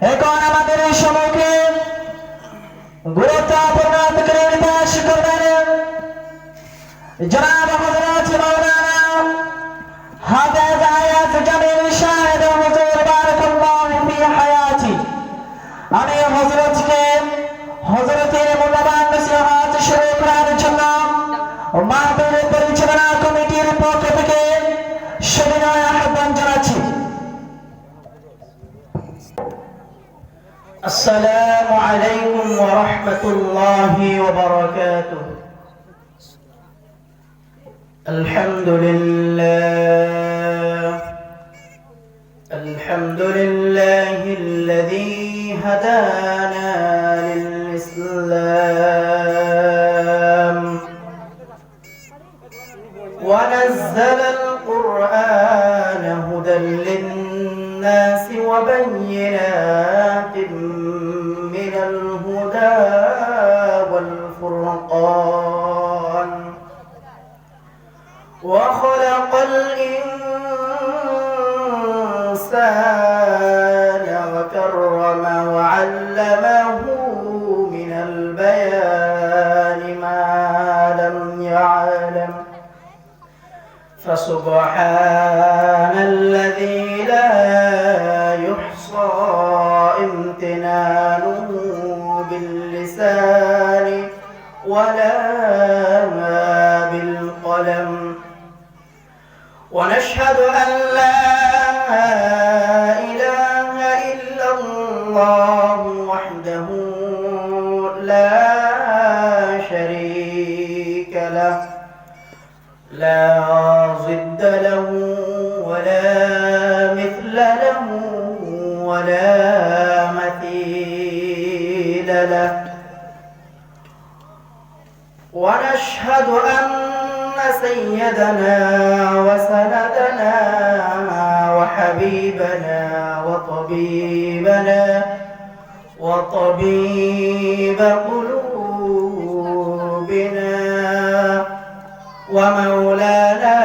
এখন আমাদের সম্মুখে গুরুত্বপূর্ণ ফিকরের পেশ করবেন জনাব হযরত মাওলানা হাফেজ আয়াত জামিল সাহেব হুজুর বারাকাল্লাহু ফি হায়াতি। আমি হযরতের মূল্যবান নসিহত শুরু করার জন্য মাহফিল পরিচালনা কমিটির পক্ষ থেকে সবিনয় আহ্বান জানাচ্ছি। السلام عليكم ورحمة الله وبركاته. الحمد لله الذي هدانا للإسلام ونزل القرآن هدى للناس وبينات من الهدى والفرقان وخلق الإنسان وكرم وعلمه من البيان ما لم يعلم فسبحان الذي لا يحصى امتنانه باللسان ولا بالقلم. ونشهد أن لا إله إلا الله وحده لا شريك له لا ضد له ولا مثل له ولا مثيل له. ونشهد أن سيدنا وسندنا وحبيبنا وطبيب قلوبنا ومولانا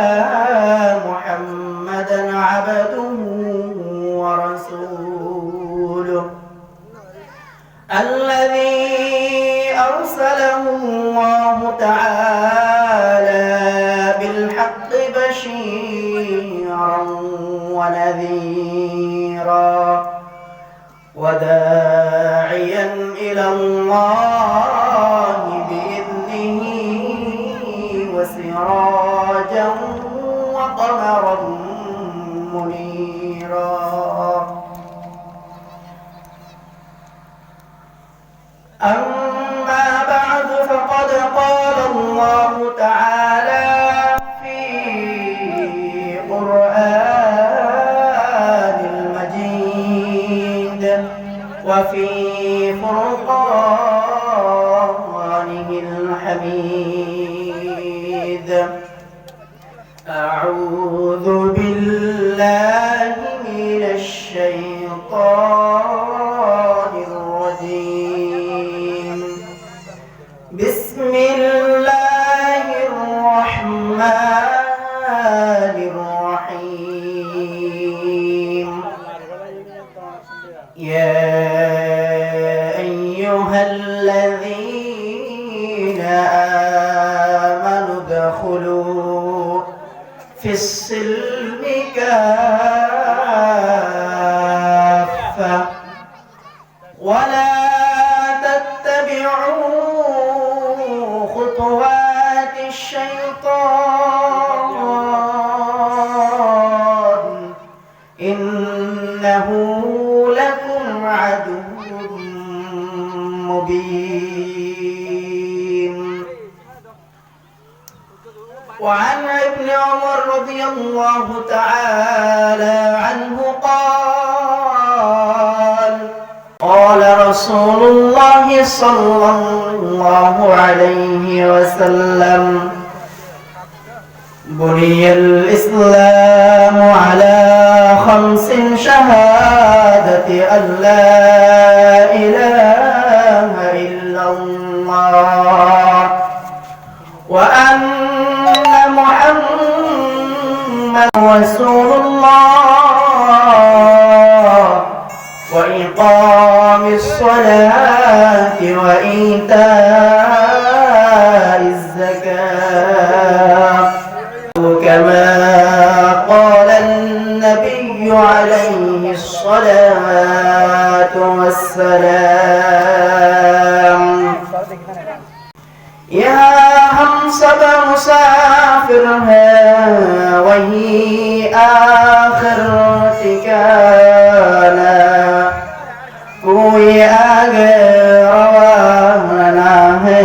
محمدا عبده ورسوله الذي أرسله الله تعالى بالحق بشيرا ونذيرا وداعيا إلى الله بإذنه وسراجا وقمرا منيرا. أما بعد فقد قال الله تعالى في قرآن المجيد وفي فرقانه الحميد. أعوذ بالله من الشيطان الرجيم. بسم الله الرحمن الرحيم. يا أيها الذين آمنوا ادخلوا في السلم كافة ولا تتبعوا خطوات الشيطان إنه لكم عدو مبين. وعن ابن عمر رضي الله تعالى عنه قال رسول الله صلى الله عليه وسلم بني الإسلام على 5 شهادة أن لا إله إلا الله وأن محمد رسول الله وإقام الصلاة وإيتاء الزكاة كما قال النبي عليه الصلاة والسلام يا हम सब मुसाफिर हैं वही आखिर ठिकाना कोई आगे रवाना है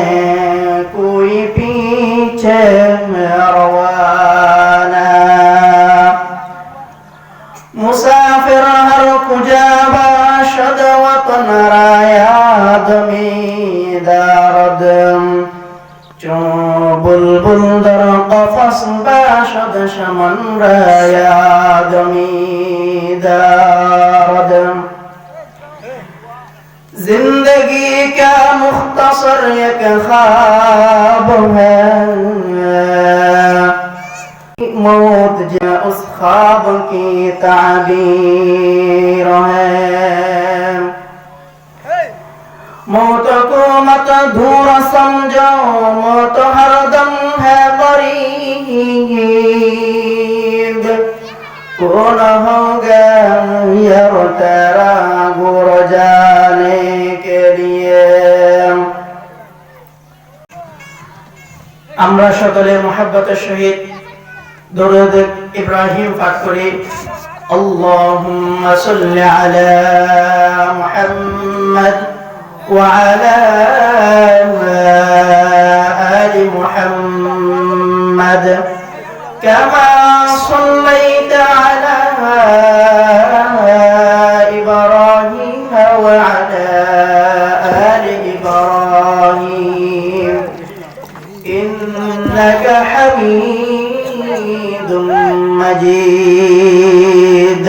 कोई पीछे रवाना मुसाफिर हर कुजा बाशद वतन रायाद में दारद चो बुलबुल दर कफस बाशद शमन रायाद में दारद जिंदगी का मुख्तसर एक ख्वाब है मौत जो उस ख्वाब की ताबीर है मौत को मत दूर समझो मौत हरदम है करीब कौन होगा यार तेरा गुर जाने के लिए আমরা সকলে মুহাব্বতের সহিত দরুদ ইব্রাহিম পাঠ করি আল্লাহুম্মা সাল্লি আলা মুহাম্মাদ ওয়া আলা আলি মুহাম্মাদ কামা সাল্লাইতা আলা ইব্রাহিম ওয়া আলা আলি ইব্রাহিম ইন্নাকা حميد مجيد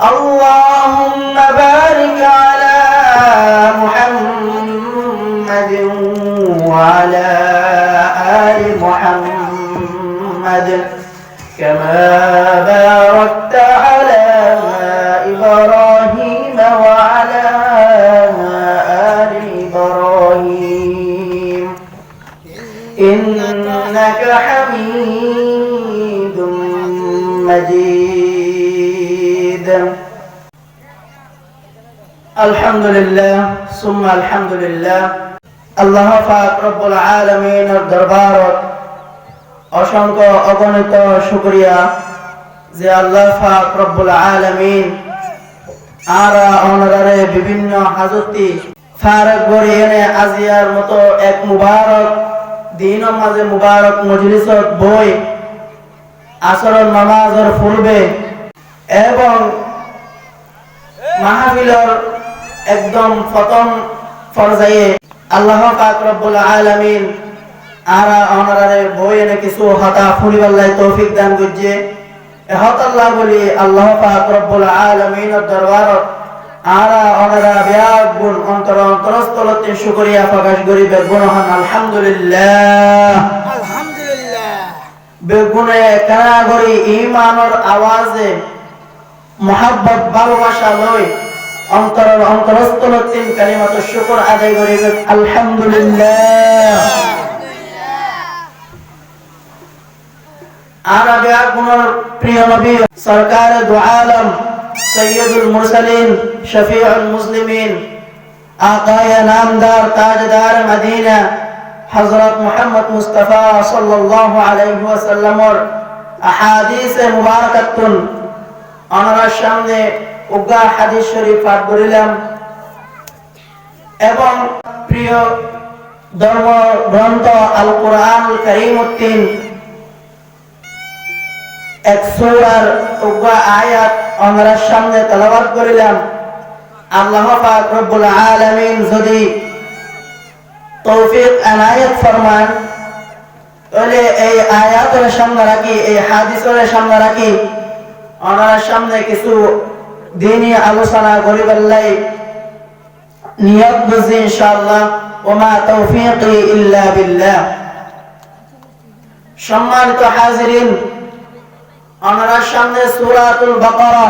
اللهم بارك على محمد وعلى آل محمد كما باركت على إبراهيم وعلى آل إبراهيم إنك حميد مجيد الحمد لله ثم الحمد لله الله পাক রব্বুল আলামিনের দরবারত অসংখ্য অগণিত শুকরিয়া যে আল্লাহ পাক রব্বুল আলামিন আরা অনরারে বিভিন্ন হাজতি ফারক গরিয়েনে আজিয়ার মতো এক মুবারক দিন মাঝে মুবারক মজলিসত বই আসরের নামাজের পূর্বে এবং মাহফিলের একদম প্রথম পর্যায়ে আল্লাহ পাক রব্বুল আলামিন আরা অনারে বই এনে কিছু হতা ফুলিবাল্লাহ তৌফিক দান করছে হত আল্লাহ বলি আল্লাহ পাক রব্বুল আলামিনের দরবারত আরা অনারা ব্যাগ গুণ অন্তর অন্তরস্থলতে শুকরিয়া প্রকাশ করি বেগুনহান আলহামদুলিল্লাহ আলহামদুলিল্লাহ বেগুনে কানা করি ঈমানের আওয়াজে মোহাব্বত ভালোবাসা লই অন্তরের অন্তরস্থলতে কালিমাত শুকর আদায় করি আলহামদুলিল্লাহ আরা ব্যাগ গুণের প্রিয় নবী সরকার দু আলম سید المرسلین شفیع المسلمین آقای نامدار تاجدار مدینہ حضرت محمد مصطفی صلی اللہ علیہ وسلم اور احادیث مبارکتن অনার সামনে উগা হাদিস শরীফ পাঠ করিলাম এবং প্রিয় ধর্ম গ্রন্থ আল কোরআনুল কারীম এক সূরার উগা আয়াত আমরা সামনে তেলাওয়াত করিলাম আল্লাহ পাক রব্বুল আলামিন যদি তৌফিক এনায়েত ফরমান তাহলে এই আয়াতের সামনে রাখি এই হাদিসের সামনে রাখি ওনার সামনে কিছু দ্বীনি আলোচনা করিবাল্লাই নিয়ত বুঝি ইনশাআল্লাহ ওমা তৌফিকি ইল্লা বিল্লাহ সম্মানিত হাজিরিন আমরা সামনে সূরাতুল বাকারা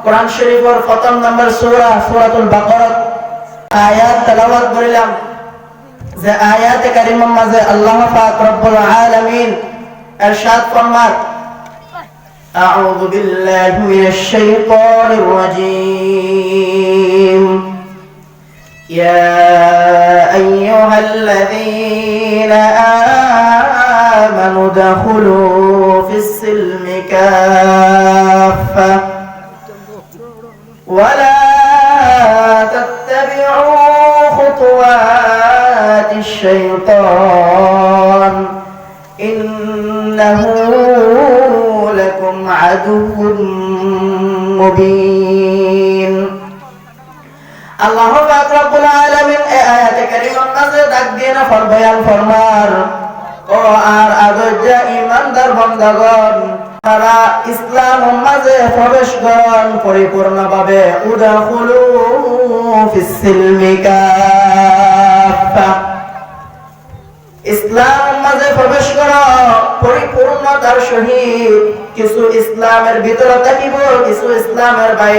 কোরআন শরীফের প্রথম নম্বর সূরা সূরাতুল বাকারা আয়াত তেলাওয়াত করিলাম যে আয়াতে কারিমার মাঝে আল্লাহ পাক রব্বুল আলামিন ইরশাদ ফরমান আউযু বিল্লাহি মিনাশ শাইতানির রাজীম ইয়া আইয়ুহাল্লাযীনা আমানু দাখুলু ফিস-সিলমি কাফা ওয়ালা تتبعوا خطوات الشيطان إنه لكم عدو مبين الله رب العالمين آيات كريمة نزل دقينا فربيان فرمار ও আর আদর্যা ইমানদার বান্দাগণ তারা ইসলাম মাঝে প্রবেশ করুন পরিপূর্ণভাবে উদাখুলু ফিস-সিলমি কাফা ইসলাম মাঝে প্রবেশ করো পরিপূর্ণতার সহিত কিছু ইসলামের ভিতরে থাকিব কিছু ইসলামের বাইরে